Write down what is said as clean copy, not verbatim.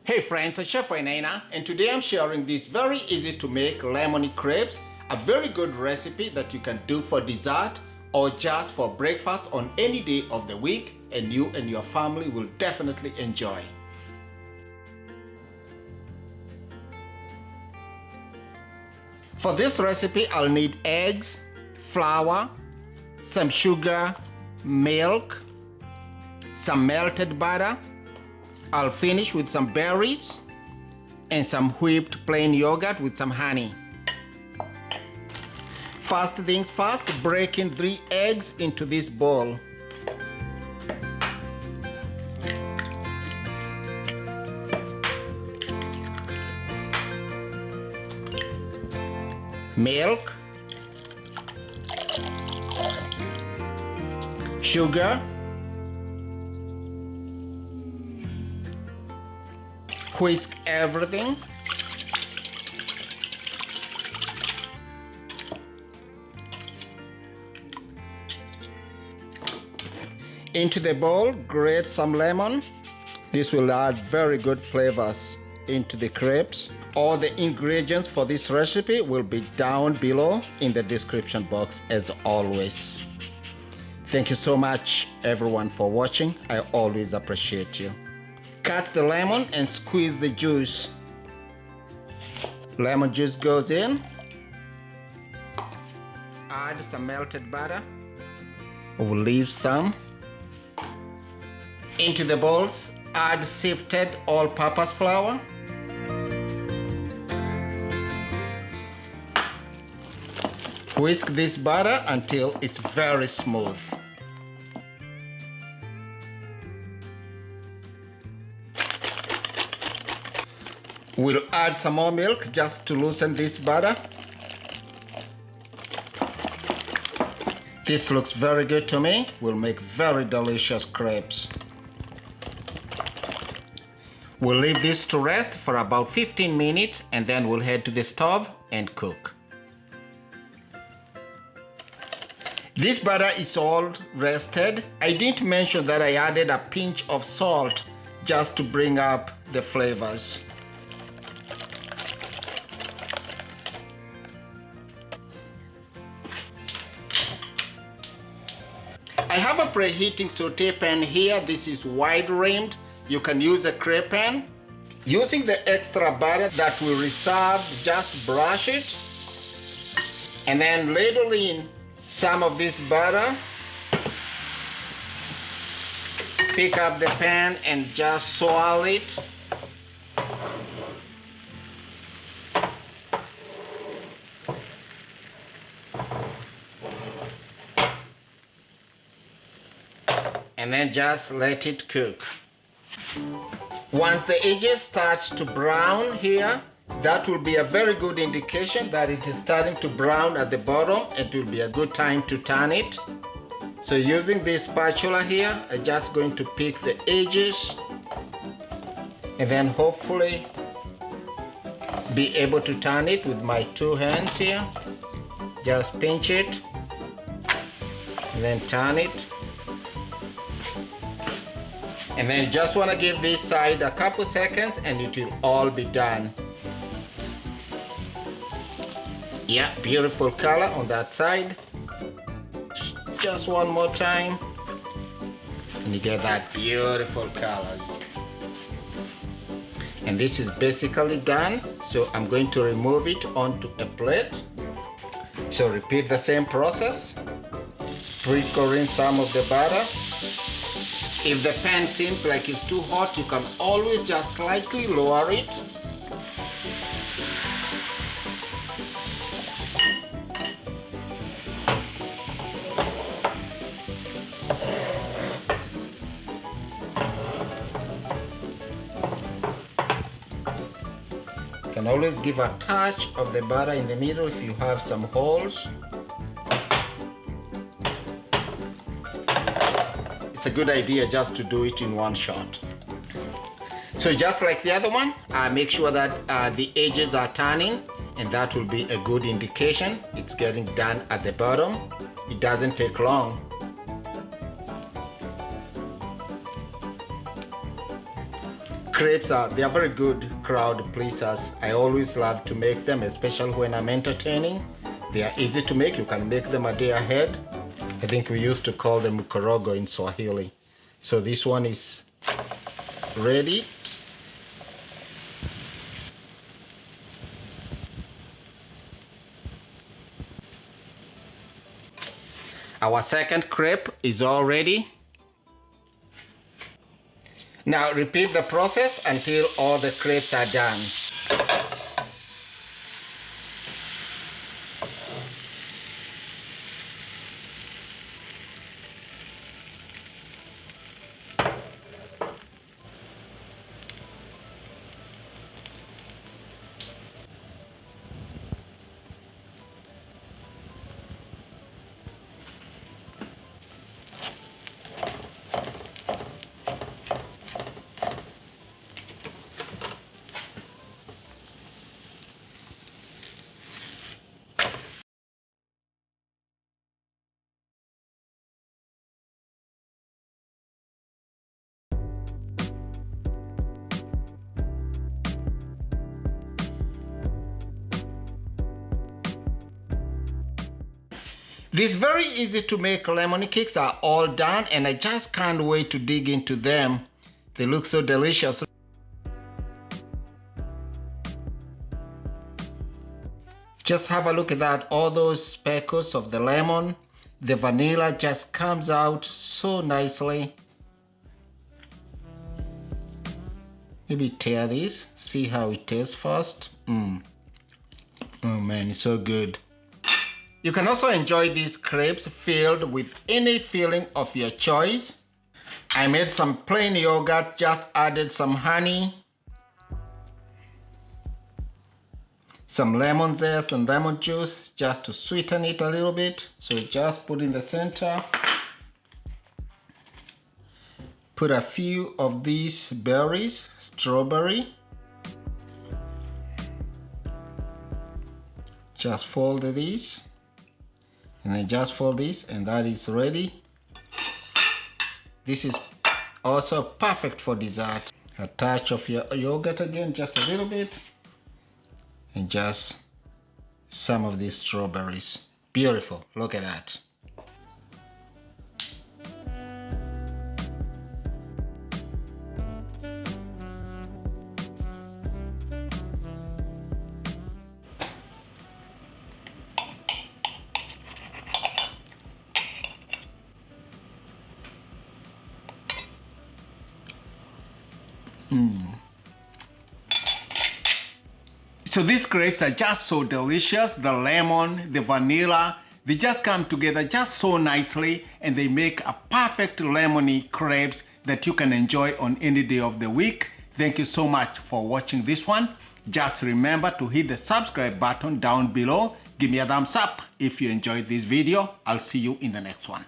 Hey friends, it's Chef Wainaina, and today I'm sharing this very easy to make lemony crepes, a very good recipe that you can do for dessert or just for breakfast on any day of the week, and you and your family will definitely enjoy. For this recipe, I'll need eggs, flour, some sugar, milk, some melted butter. I'll finish with some berries and some whipped plain yogurt with some honey. First things first, breaking 3 eggs into this bowl. Milk, sugar, whisk everything. Into the bowl, grate some lemon. This will add very good flavors into the crepes. All the ingredients for this recipe will be down below in the description box as always. Thank you so much everyone for watching. I always appreciate you. Cut the lemon and squeeze the juice. Lemon juice goes in. Add some melted butter. We'll leave some. Into the bowls, add sifted all-purpose flour. Whisk this butter until it's very smooth. We'll add some more milk just to loosen this butter. This looks very good to me. We'll make very delicious crepes. We'll leave this to rest for about 15 minutes and then we'll head to the stove and cook. This butter is all rested. I didn't mention that I added a pinch of salt just to bring up the flavors. I have a preheating saute pan here. This is wide rimmed. You can use a crepe pan. Using the extra butter that we reserved, just brush it and then ladle in some of this butter. Pick up the pan and just swirl it. And then just let it cook. Once the edges start to brown here, that will be a very good indication that it is starting to brown at the bottom. It will be a good time to turn it. So using this spatula here, I'm just going to pick the edges and then hopefully be able to turn it with my 2 hands here. Just pinch it and then turn it. And then just want to give this side a couple seconds and it will all be done. Yeah, beautiful color on that side. Just one more time and you get that beautiful color. And this is basically done, so I'm going to remove it onto a plate. So repeat the same process. Sprinkle in some of the butter. If the pan seems like it's too hot, you can always just slightly lower it. You can always give a touch of the butter in the middle if you have some holes. It's a good idea just to do it in one shot. So just like the other one, make sure that the edges are turning, and that will be a good indication it's getting done at the bottom. It doesn't take long. crepes they are very good crowd pleasers. I always love to make them, especially when I'm entertaining. They are easy to make. You can make them a day ahead. I think we used to call them mkorogo in Swahili. So this one is ready. Our second crepe is all ready. Now repeat the process until all the crepes are done. These very easy to make lemon cakes are all done, and I just can't wait to dig into them. They look so delicious. Just have a look at that, all those speckles of the lemon. The vanilla just comes out so nicely. Maybe tear this, see how it tastes first. Oh man, it's so good. You can also enjoy these crepes filled with any filling of your choice. I made some plain yogurt, just added some honey, some lemon zest and lemon juice just to sweeten it a little bit. So just put in the center. Put a few of these berries, strawberry. Just fold these. And then just fold this, and that is ready. This is also perfect for dessert. A touch of your yogurt again, just a little bit. And just some of these strawberries. Beautiful, look at that. So these crepes are just so delicious. The lemon, the vanilla, they just come together just so nicely, and they make a perfect lemony crepes that you can enjoy on any day of the week. Thank you so much for watching this one. Just remember to hit the subscribe button down below. Give me a thumbs up if you enjoyed this video. I'll see you in the next one.